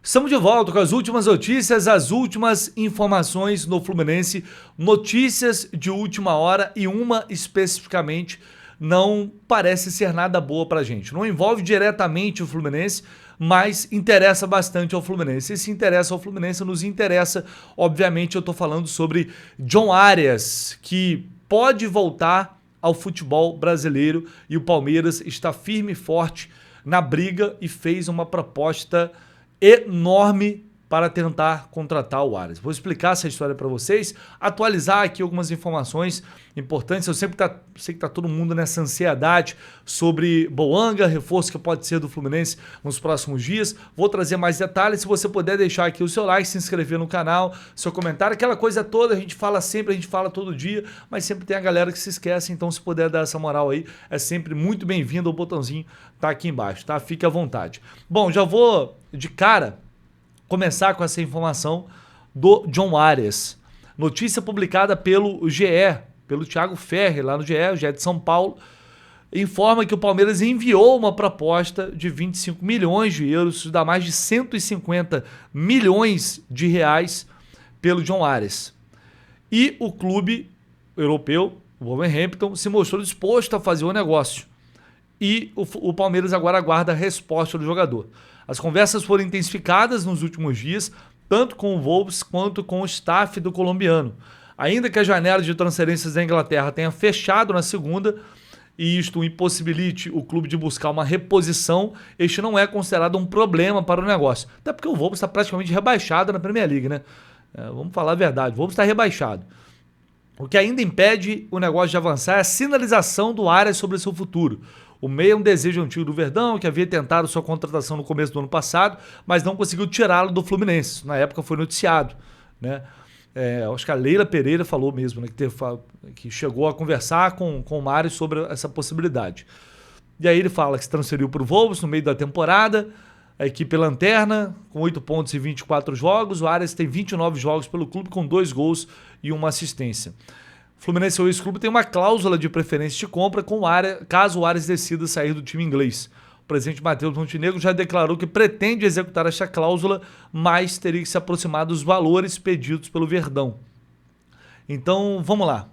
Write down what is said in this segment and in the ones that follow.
Estamos de volta com as últimas notícias, as últimas informações no Fluminense, notícias de última hora e uma especificamente não parece ser nada boa pra gente. Não envolve diretamente o Fluminense, mas interessa bastante ao Fluminense. E se interessa ao Fluminense, nos interessa, obviamente eu tô falando sobre John Arias, que pode voltar ao futebol brasileiro e o Palmeiras está firme e forte na briga e fez uma proposta enorme para tentar contratar o Arias. Vou explicar essa história para vocês, atualizar aqui algumas informações importantes. Eu sempre sei que tá todo mundo nessa ansiedade sobre Boanga, reforço que pode ser do Fluminense nos próximos dias. Vou trazer mais detalhes. Se você puder deixar aqui o seu like, se inscrever no canal, seu comentário, aquela coisa toda, a gente fala sempre, a gente fala todo dia, mas sempre tem a galera que se esquece, então se puder dar essa moral aí, é sempre muito bem-vindo. O botãozinho tá aqui embaixo, tá? Fique à vontade. Bom, já vou de cara começar com essa informação do John Arias. Notícia publicada pelo GE, pelo Thiago Ferri, lá no GE, o GE de São Paulo, informa que o Palmeiras enviou uma proposta de 25 milhões de euros, isso dá mais de 150 milhões de reais pelo John Arias. E o clube europeu, o Wolverhampton, se mostrou disposto a fazer o negócio. E o Palmeiras agora aguarda a resposta do jogador. As conversas foram intensificadas nos últimos dias, tanto com o Wolves quanto com o staff do colombiano. Ainda que a janela de transferências da Inglaterra tenha fechado na segunda, e isto impossibilite o clube de buscar uma reposição, este não é considerado um problema para o negócio. Até porque o Wolves está praticamente rebaixado na Premier League, né? Vamos falar a verdade, o Wolves está rebaixado. O que ainda impede o negócio de avançar é a sinalização do Arias sobre o seu futuro. O meia é um desejo antigo do Verdão, que havia tentado sua contratação no começo do ano passado, mas não conseguiu tirá-lo do Fluminense. Na época foi noticiado, né? Acho que a Leila Pereira falou mesmo, né, que chegou a conversar com o Mário sobre essa possibilidade. E aí ele fala que se transferiu para o Wolves no meio da temporada, a equipe lanterna, com 8 pontos e 24 jogos. O Arias tem 29 jogos pelo clube, com 2 gols e 1 assistência. O Fluminense ou esse clube tem uma cláusula de preferência de compra com o Arias, caso o Arias decida sair do time inglês. O presidente Matheus Montenegro já declarou que pretende executar esta cláusula, mas teria que se aproximar dos valores pedidos pelo Verdão. Então, vamos lá.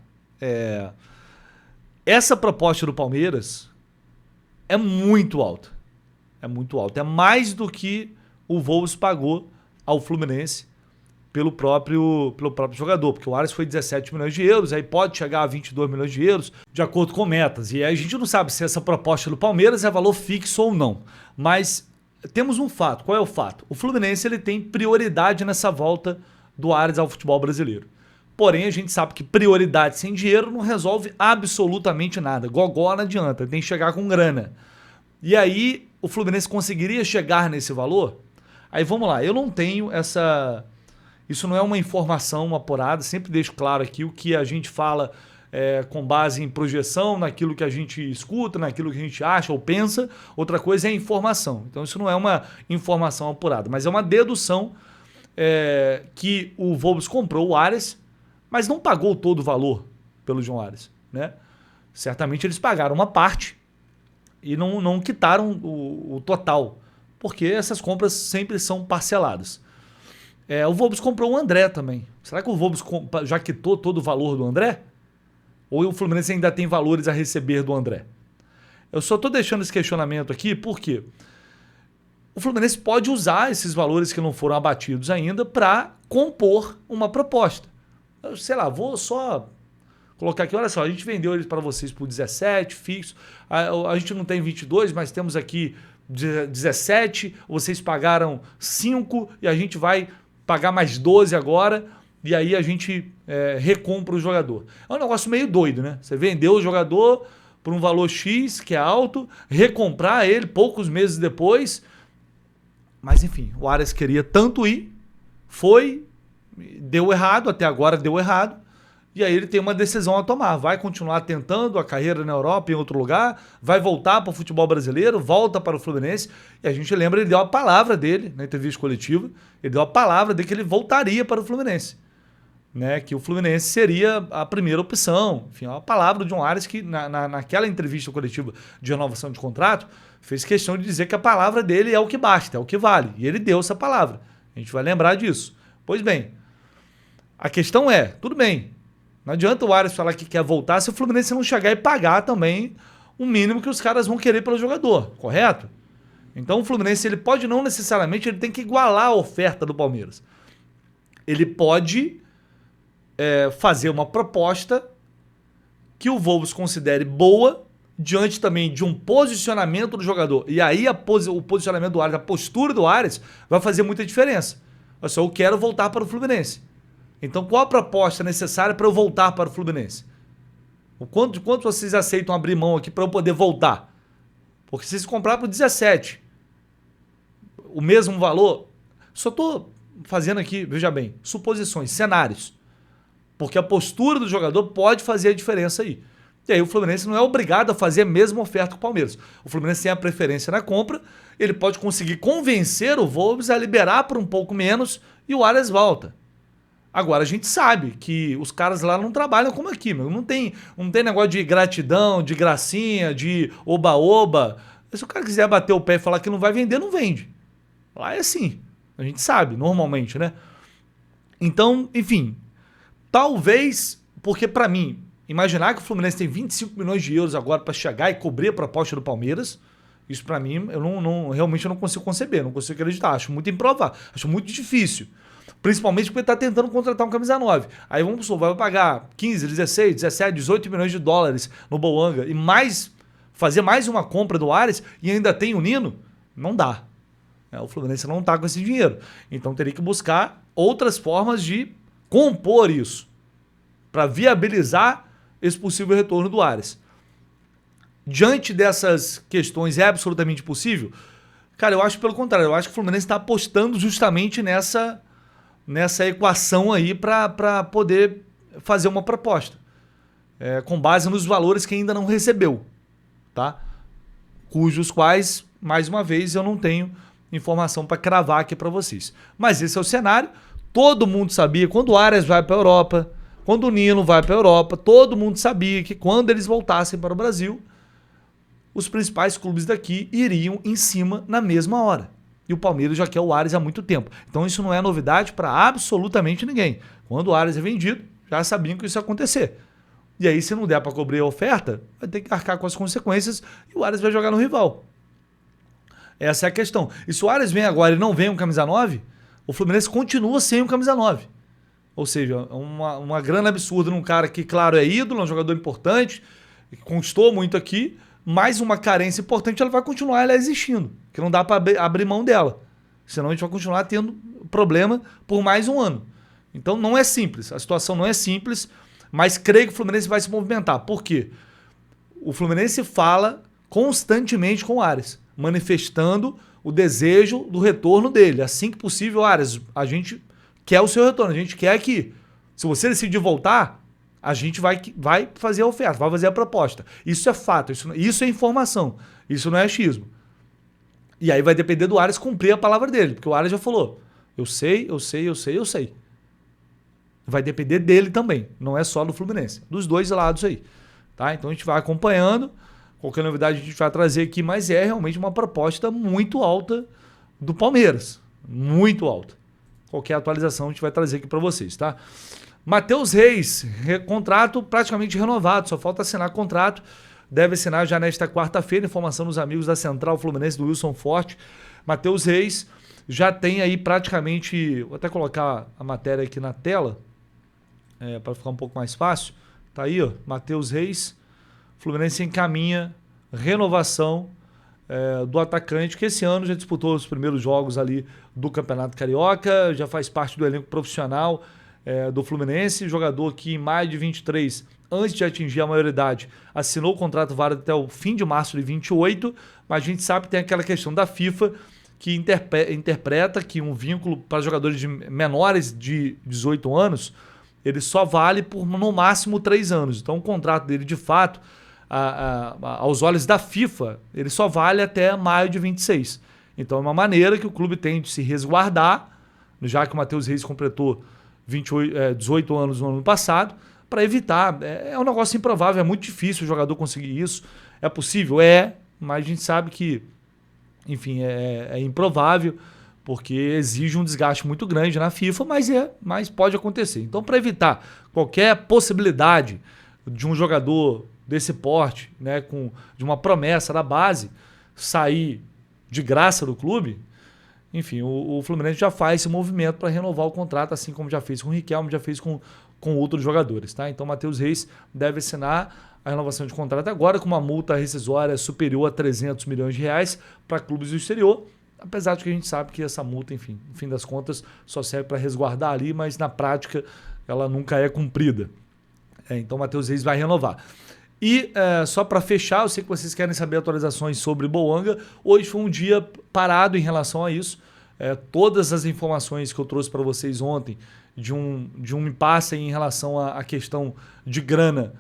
Essa proposta do Palmeiras é muito alta. É muito alta. É mais do que o Wolves pagou ao Fluminense pelo próprio jogador, porque o Arias foi 17 milhões de euros, aí pode chegar a 22 milhões de euros, de acordo com metas. E aí a gente não sabe se essa proposta do Palmeiras é valor fixo ou não. Mas temos um fato. Qual é o fato? O Fluminense ele tem prioridade nessa volta do Arias ao futebol brasileiro. Porém, a gente sabe que prioridade sem dinheiro não resolve absolutamente nada. Gogó não adianta, tem que chegar com grana. E aí, o Fluminense conseguiria chegar nesse valor? Aí vamos lá, eu não tenho essa... Isso não é uma informação apurada, sempre deixo claro aqui o que a gente fala com base em projeção, naquilo que a gente escuta, naquilo que a gente acha ou pensa. Outra coisa é informação. Então isso não é uma informação apurada, mas é uma dedução que o Wolves comprou o Arias, mas não pagou todo o valor pelo John Arias, né? Certamente eles pagaram uma parte e não quitaram o total, porque essas compras sempre são parceladas. O Wolves comprou o André também. Será que o Wolves já quitou todo o valor do André? Ou o Fluminense ainda tem valores a receber do André? Eu só estou deixando esse questionamento aqui porque o Fluminense pode usar esses valores que não foram abatidos ainda para compor uma proposta. Sei lá, vou só colocar aqui, olha só, a gente vendeu eles para vocês por 17, fixo. A gente não tem 22, mas temos aqui 17, vocês pagaram 5 e a gente vai pagar mais 12 agora, e aí a gente recompra o jogador. É um negócio meio doido, né? Você vendeu o jogador por um valor X, que é alto, recomprar ele poucos meses depois, mas enfim, o Arias queria tanto ir, deu errado, até agora deu errado, e aí ele tem uma decisão a tomar. Vai continuar tentando a carreira na Europa, em outro lugar, vai voltar para o futebol brasileiro, volta para o Fluminense, e a gente lembra, ele deu a palavra dele na entrevista coletiva, ele deu a palavra de que ele voltaria para o Fluminense. né, que o Fluminense seria a primeira opção. Enfim, a palavra de um Ares que, naquela entrevista coletiva de renovação de contrato, fez questão de dizer que a palavra dele é o que basta, é o que vale. E ele deu essa palavra. A gente vai lembrar disso. Pois bem, a questão é, tudo bem, não adianta o Ares falar que quer voltar se o Fluminense não chegar e pagar também o mínimo que os caras vão querer pelo jogador, correto? Então o Fluminense ele pode não necessariamente, ele tem que igualar a oferta do Palmeiras. Ele pode fazer uma proposta que o Wolves considere boa, diante também de um posicionamento do jogador. E aí o posicionamento do Ares, a postura do Ares, vai fazer muita diferença. Olha só, eu quero voltar para o Fluminense. Então qual a proposta necessária para eu voltar para o Fluminense? Quanto vocês aceitam abrir mão aqui para eu poder voltar? Porque se vocês comprar por 17, o mesmo valor, só estou fazendo aqui, veja bem, suposições, cenários. Porque a postura do jogador pode fazer a diferença aí. E aí o Fluminense não é obrigado a fazer a mesma oferta que o Palmeiras. O Fluminense tem a preferência na compra, ele pode conseguir convencer o Wolves a liberar por um pouco menos e o Ares volta. Agora, a gente sabe que os caras lá não trabalham como aqui, meu. Não tem negócio de gratidão, de gracinha, de oba-oba. Se o cara quiser bater o pé e falar que não vai vender, não vende. Lá é assim. A gente sabe, normalmente, né? Então, enfim, talvez, porque para mim, imaginar que o Fluminense tem 25 milhões de euros agora para chegar e cobrir a proposta do Palmeiras, isso para mim, realmente eu não consigo conceber, não consigo acreditar. Acho muito improvável, acho muito difícil. Principalmente porque está tentando contratar um camisa 9. Aí vamos supor, vai pagar 15, 16, 17, 18 milhões de dólares no Boanga e fazer mais uma compra do Ares e ainda tem o Nino? Não dá. O Fluminense não está com esse dinheiro. Então teria que buscar outras formas de compor isso para viabilizar esse possível retorno do Ares. Diante dessas questões, é absolutamente possível? Cara, eu acho pelo contrário. Eu acho que o Fluminense está apostando justamente nessa equação aí para poder fazer uma proposta. Com base nos valores que ainda não recebeu. Tá? Cujos quais, mais uma vez, eu não tenho informação para cravar aqui para vocês. Mas esse é o cenário. Todo mundo sabia, quando o Ares vai para a Europa, quando o Nino vai para a Europa, todo mundo sabia que quando eles voltassem para o Brasil, os principais clubes daqui iriam em cima na mesma hora. E o Palmeiras já quer o Ares há muito tempo. Então isso não é novidade para absolutamente ninguém. Quando o Ares é vendido, já sabiam que isso ia acontecer. E aí, se não der para cobrir a oferta, vai ter que arcar com as consequências e o Ares vai jogar no rival. Essa é a questão. E se o Ares vem agora e não vem um camisa 9, o Fluminense continua sem um camisa 9. Ou seja, uma grana absurda num cara que, claro, é ídolo, é um jogador importante, conquistou muito aqui, mas uma carência importante ela vai continuar existindo, que não dá para abrir mão dela. Senão a gente vai continuar tendo problema por mais um ano. Então não é simples, a situação não é simples, mas creio que o Fluminense vai se movimentar. Por quê? O Fluminense fala constantemente com o Ares, manifestando o desejo do retorno dele. Assim que possível, Ares, a gente quer o seu retorno, a gente quer aqui. Se você decidir voltar, a gente vai fazer a oferta, vai fazer a proposta. Isso é fato, isso é informação, isso não é achismo. E aí vai depender do Ares cumprir a palavra dele, porque o Ares já falou, eu sei. Vai depender dele também, não é só do Fluminense, dos dois lados aí. Tá? Então a gente vai acompanhando, qualquer novidade a gente vai trazer aqui, mas é realmente uma proposta muito alta do Palmeiras, muito alta. Qualquer atualização a gente vai trazer aqui para vocês, tá? Matheus Reis, contrato praticamente renovado, só falta assinar contrato, deve assinar já nesta quarta-feira, informação dos amigos da Central Fluminense do Wilson Forte. Matheus Reis já tem aí praticamente, vou até colocar a matéria aqui na tela, para ficar um pouco mais fácil, tá aí, ó, Matheus Reis, Fluminense encaminha renovação do atacante, que esse ano já disputou os primeiros jogos ali do Campeonato Carioca, já faz parte do elenco profissional do Fluminense, jogador que em maio de 23, antes de atingir a maioridade, assinou o contrato válido até o fim de março de 28, mas a gente sabe que tem aquela questão da FIFA que interpreta que um vínculo para jogadores menores de 18 anos, ele só vale por no máximo 3 anos. Então o contrato dele, de fato, aos olhos da FIFA, ele só vale até maio de 26. Então é uma maneira que o clube tem de se resguardar, já que o Matheus Reis completou 18 anos no ano passado, para evitar. É um negócio improvável, é muito difícil o jogador conseguir isso. É possível? É, mas a gente sabe que, enfim, é improvável, porque exige um desgaste muito grande na FIFA, mas pode acontecer. Então, para evitar qualquer possibilidade de um jogador desse porte, né, de uma promessa da base, sair de graça do clube, enfim, o Fluminense já faz esse movimento para renovar o contrato, assim como já fez com o Riquelme, já fez com outros jogadores. Tá? Então, Matheus Reis deve assinar a renovação de contrato agora com uma multa rescisória superior a 300 milhões de reais para clubes do exterior, apesar de que a gente sabe que essa multa, enfim, no fim das contas, só serve para resguardar ali, mas na prática ela nunca é cumprida. Então, Matheus Reis vai renovar. E só para fechar, eu sei que vocês querem saber atualizações sobre Boanga. Hoje foi um dia parado em relação a isso. Todas as informações que eu trouxe para vocês ontem de um impasse em relação à questão de grana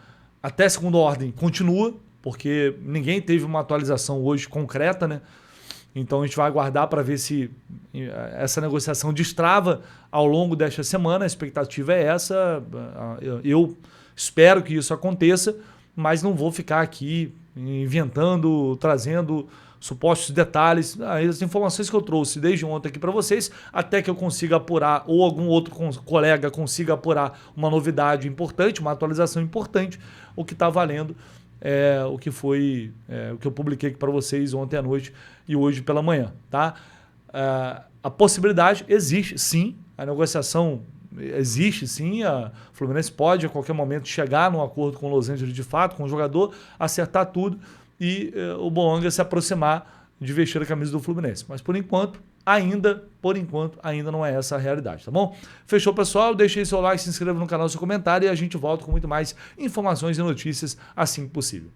até segunda ordem continua, porque ninguém teve uma atualização hoje concreta, né? Então a gente vai aguardar para ver se essa negociação destrava ao longo desta semana. A expectativa é essa. Eu espero que isso aconteça, mas não vou ficar aqui inventando, trazendo supostos detalhes. As informações que eu trouxe desde ontem aqui para vocês, até que eu consiga apurar, ou algum outro colega consiga apurar uma novidade importante, uma atualização importante, o que está valendo o que foi o que eu publiquei aqui para vocês ontem à noite e hoje pela manhã. Tá? A possibilidade existe, sim, a negociação existe sim, a Fluminense pode a qualquer momento chegar num acordo com o Los Angeles de fato, com o jogador, acertar tudo e o Boanga se aproximar de vestir a camisa do Fluminense. Mas por enquanto ainda não é essa a realidade, tá bom? Fechou, pessoal? Deixe aí seu like, se inscreva no canal, seu comentário e a gente volta com muito mais informações e notícias assim que possível.